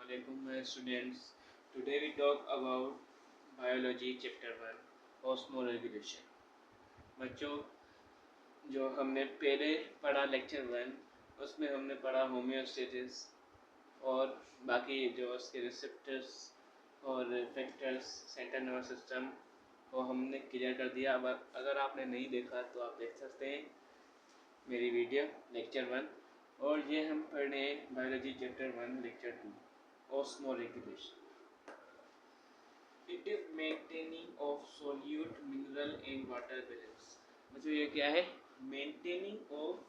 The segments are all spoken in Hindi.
Assalamualaikum my students. Today we talk about biology chapter 1 osmoregulation. बच्चों जो हमने पहले पढ़ा लेक्चर 1 उसमें हमने पढ़ा होम्योस्टेसिस और बाकी जो उसके रिसेप्टर्स और फैक्टर्स सेंट्रल नर्वस सिस्टम वो हमने क्लियर कर दिया। अब अगर आपने नहीं देखा तो आप देख सकते हैं मेरी वीडियो लेक्चर 1। और ये हम पढ़ रहे हैं biology chapter 1 lecture 2 osmoregulation. It is maintaining of solute mineral and water balance. मतलब ये क्या है? Maintaining of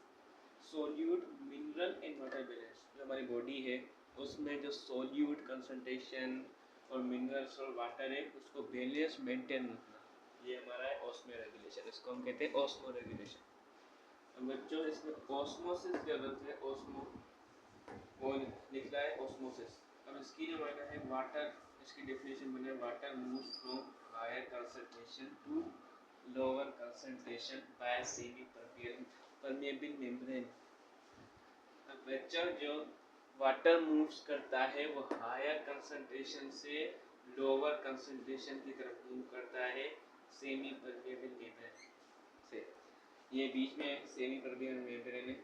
solute mineral and water balance. जो हमारी बॉडी है उसमें जो solute concentration और minerals और water है उसको बैलेंस मेंटेन रखना, ये हमारा है osmoregulation। इसको हम कहते हैं osmoregulation। अब बच्चों इसमें osmosis क्या बोलते हैं? osmo वो लिखा है osmosis। अब इसकी जो मायना है वाटर, इसकी डेफिनेशन बने water moves from higher concentration to lower concentration by semi permeable membrane. अब बच्चा जो वाटर मूव्स करता है वो हायर कंसंट्रेशन से लोअर कंसंट्रेशन की तरफ मूव करता है सेमी परमेबल मेम्ब्रेन से। ये बीच में सेमी परमेबल मेम्ब्रेन है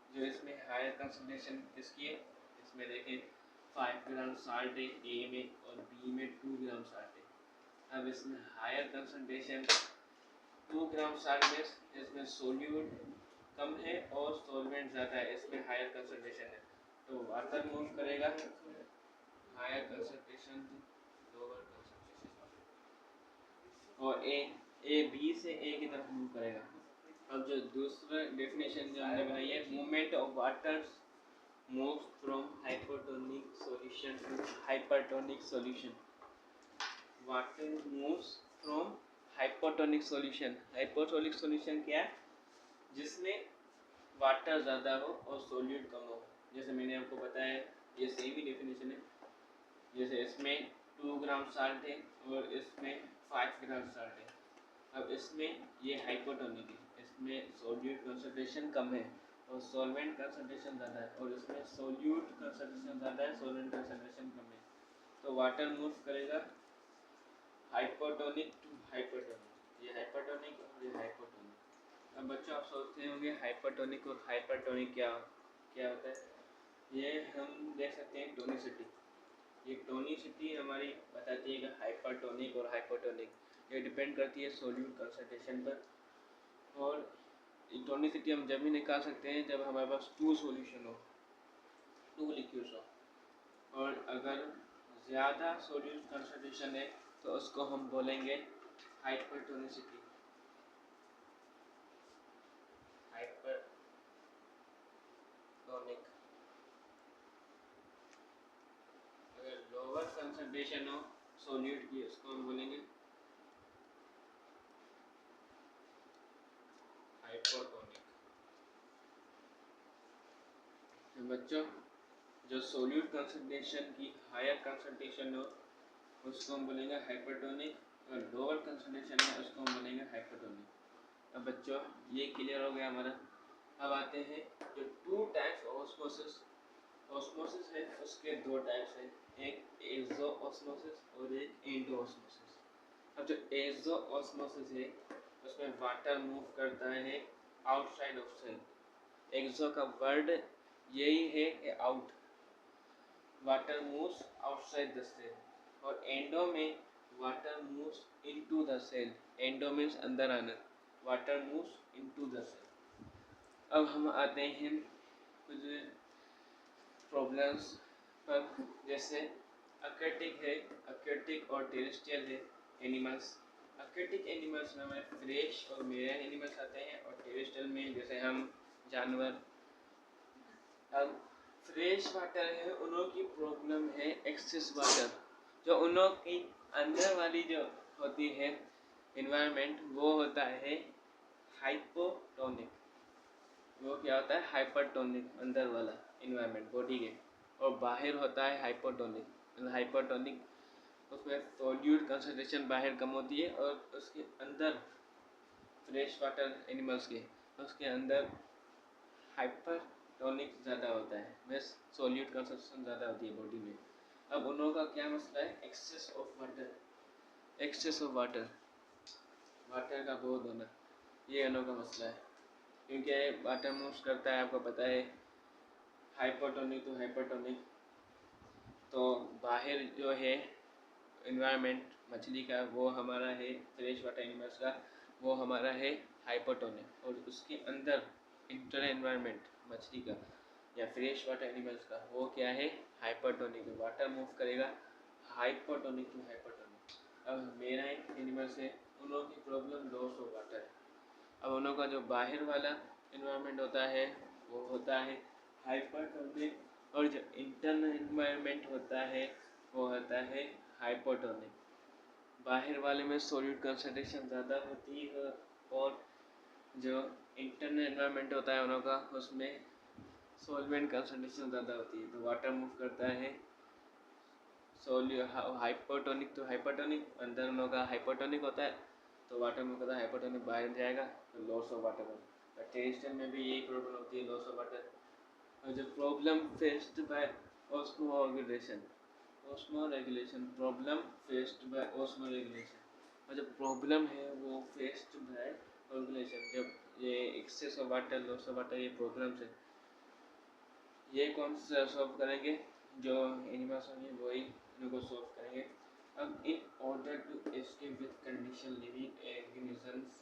जो इसमें हायर कंसंट्रेशन किसकी है, इसमें देखें 5 ग्राम साल्ट है ए में और बी में 2 ग्राम साल्ट है। अब इसमें हायर कंसंट्रेशन 2 ग्राम साल्ट में इसमें सोल्यूट कम है और सॉल्वेंट ज़्यादा है, इसमें हायर कंसंट्रेशन है तो वाटर मूव करेगा higher concentration to lower concentration और ए बी से ए की तरफ मूव करेगा। अब जो दूसरा डेफिनेशन जो हमने बनाई है movement of water moves from hypertonic solution to hypertonic solution. Water moves from hypertonic solution. Hypertonic solution क्या है? जिसमें वाटर ज़्यादा हो और सोल्यूट कम हो। जैसे मैंने आपको बताया ये सेम ही डेफिनेशन है। जैसे इसमें 2 ग्राम साल्ट है और इसमें 5 ग्राम साल्ट है। अब इसमें ये हाइपोटोनिक है, इसमें सोल्यूट कंसंट्रेशन कम है और सॉल्वेंट कंसंट्रेशन ज़्यादा है और इसमें सोल्यूट कंसंट्रेशन ज़्यादा है, सॉल्वेंट कंसंट्रेशन कम है। तो वाटर मूव करेगा हाइपोटोनिक टू हाइपरटोनिक, ये हाइपरटोनिक और ये हाइपोटोनिक। अब बच्चों आप सोचते होंगे हाइपरटोनिक और हाइपरटोनिक क्या होता है? ये हम देख सकते हैं टोनिसिटी। ये टोनिसिटी हमारी बताती है कि हाइपरटोनिक और हाइपोटोनिक, ये डिपेंड करती है सोल्यूट कंसंट्रेशन पर। और टोनिसिटी हम जब भी निकाल सकते हैं जब हमारे पास 2 सॉल्यूशन हो, 2 लिक्विड्स हो। और अगर ज़्यादा सोल्यूट कंसंट्रेशन है तो उसको हम बोलेंगे हाइपरटोनिसिटी। हाइपरटोनिक। अगर लोअर कंसंट्रेशन हो सोल्यूट की उसको हम बोलेंगे हाइपोटोनिक। बच्चों जो सोल्यूट कंसंट्रेशन की हायर कंसंट्रेशन हो उसको हम बोलेंगे हाइपरटोनिक और लोअर कंसंट्रेशन है उसको हम बोलेंगे हाइपोटोनिक। अब बच्चों ये क्लियर हो गया हमारा। अब आते हैं जो 2 टाइप्स ऑस्मोसिस है उसके 2 टाइप्स हैं, एक एक्सो ऑस्मोसिस और एक एंडो ऑस्मोसिस। अब जो एक्सो ऑस्मोसिस है उसमें वाटर मूव करता है आउटसाइड ऑफ सेल। एक्सो का वर्ड यही है कि out, water moves outside the cell. और एंडो में water moves into the cell. Endo means अंदर आना, water moves into the cell. अब हम आते हैं कुछ प्रॉब्लम्स पर, जैसे aquatic है, aquatic और टेरेस्ट्रियल है एनिमल्स। aquatic एनिमल्स में हमारे फ्रेश और मेरीन एनिमल्स आते हैं और टेरेस्ट्रियल में जैसे हम जानवर। अब फ्रेश वाटर है उन्हों की प्रॉब्लम है एक्सेस वाटर, जो उन्हों की अंदर वाली जो होती है इन्वायरमेंट वो होता है हाइपोटोनिक। वो क्या होता है? हाइपरटोनिक, अंदर वाला इन्वायरमेंट बॉडी के। और बाहर होता है हाइपोटोनिक। हाइपोटोनिक उसमें सोल्यूट कंसंट्रेशन बाहर कम होती है और उसके अंदर फ्रेश वाटर एनिमल्स के उसके अंदर हाइपरटोनिक टॉनिक ज़्यादा होता है, बस सॉल्यूट कंसंट्रेशन ज़्यादा होती है बॉडी में। अब उन लोगों का क्या मसला है, excess of water, excess of water, water का बहुत होना, ये उन लोगों का मसला है। क्योंकि वाटर मूव्स करता है, आपको पता है, हाइपोटोनिक टू हाइपरटोनिक। तो बाहर जो है इन्वायरमेंट मछली का वो हमारा है, फ्रेश वाटर एनिमल्स का वो हमारा है हाइपोटोनिक, और उसके अंदर इंटर एनवायरनमेंट मछली का या फ्रेश वाटर एनिमल्स का वो क्या है, हाइपरटोनिक। वाटर मूव करेगा हाइपोटोनिक टू हाइपरटोनिक। अब मेरा एक एनिमल्स है, उन लोगों की प्रॉब्लम लॉस ऑफ वाटर है। अब उन लोगों का जो बाहर वाला इन्वायरमेंट होता है वो होता है हाइपरटोनिक, और जो इंटरनल इन्वायरमेंट होता है वो होता है हाइपोटोनिक। बाहर वाले में सॉल्यूट कंसंट्रेशन ज़्यादा होती है, और जो इंटरनल एनवायरनमेंट होता है उन लोगों का उसमें सॉल्वेंट कंसंट्रेशन ज़्यादा होती है। तो वाटर मूव करता है हाइपोटोनिक टू हाइपरटोनिक, अंदर उन लोगों का हाइपोटोनिक होता है, तो वाटर मूव करता है हाइपोटोनिक, बाहर जाएगा तो लॉस ऑफ वाटर होगा। टेरिस्टन में भी यही प्रॉब्लम होती है, लॉस ऑफ वाटर। और जो problem faced by osmo regulation, osmo regulation, problem faced by osmo regulation, और जो प्रॉब्लम है वो फेस्ड बाय रेगुलेशन। जब ये excess of water, loss of water, ये प्रॉब्लम्स है, ये कौन सा सॉल्व करेंगे, जो एनिमल्स होंगे वही इनको सॉल्व करेंगे। अब in order to escape with condition living organisms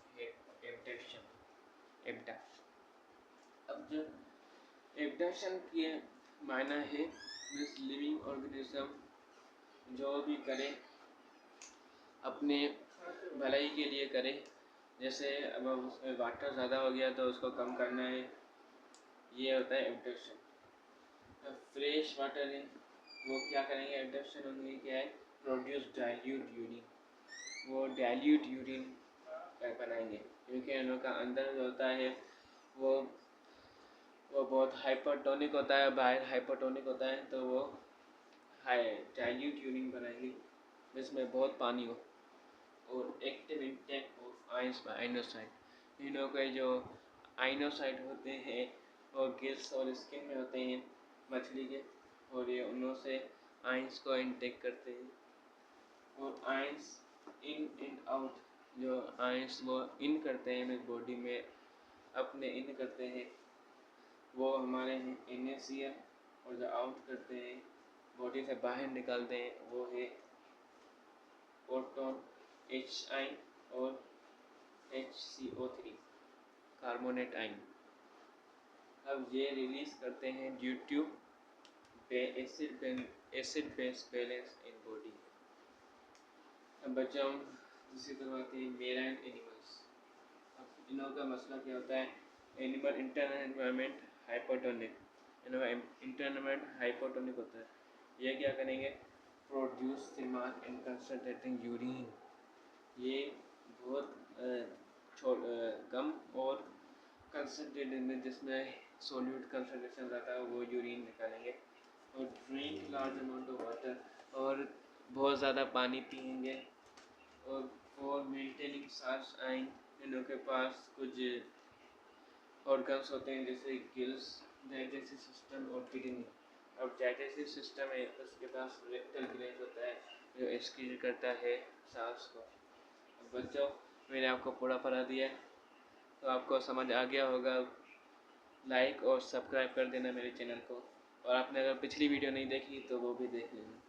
abduction, एब्डा। अब जो एब्डक्शन के मायना है मीन्स लिविंग ऑर्गेनिज्म जो भी करे अपने भलाई के लिए करे। जैसे अब उसमें वाटर ज़्यादा हो गया तो उसको कम करना है, ये होता है एब्डक्शन। फ्रेश वाटर है वो क्या करेंगे, एब्डक्शन उनके क्या है, प्रोड्यूस डाइल्यूट यूरिन, वो डाइल्यूट यूरिन बनाएंगे, क्योंकि उनका अंदर जो होता है वो बहुत हाइपरटोनिक होता है, बाहर हाइपरटोनिक होता है, तो वो हाई डाइल्यूट यूरिन बनाएंगे जिसमें बहुत पानी हो। और active intake of ions by ionocyte, इन लोगों के जो आइनोसाइट होते हैं वो गिल्स और स्किन में होते हैं मछली के, और ये उनों से आइंस को इंटेक करते हैं। और आइंस इन एंड आउट, जो आइंस वो इन करते हैं मेरे बॉडी में अपने इन करते हैं वो हमारे हैं NaCl, और जो आउट करते हैं बॉडी से बाहर निकालते हैं वो है प्रोटॉन, H आइन और HCO3 कार्बोनेट आइन। अब ये रिलीज करते हैं due to acid base balance in body. अब बच्चा जिसे करवाते हैं मेराइन एनिमल्स। अब इन लोगों का मसला क्या होता है, animal internal environment hypotonic, internal hypotonic होता है। ये क्या करेंगे, प्रोड्यूस सेमान इन कंसंट्रेटिंग यूरिन, ये बहुत कम और कंसंट्रेटेड में जिसमें सोल्यूट कंसंट्रेशन रहता है वो यूरिन निकालेंगे। और drink large amount of water, और बहुत ज़्यादा पानी पिएंगे। और मेंटेनिंग सार्स आइन, इन लोगों के पास कुछ ऑर्गन्स होते हैं जैसे गिल्स, डाइजेस्टिव सिस्टम और किडनी। अब डाइजेस्टिव सिस्टम है उसके पास रेक्टल ग्लैंड होता है जो एक्सक्रीट करता है सांस को। अब बच्चों मैंने आपको पूरा पढ़ा दिया है तो आपको समझ आ गया होगा। लाइक और सब्सक्राइब कर देना मेरे चैनल को, और आपने अगर पिछली वीडियो नहीं देखी तो वो भी देख लेना।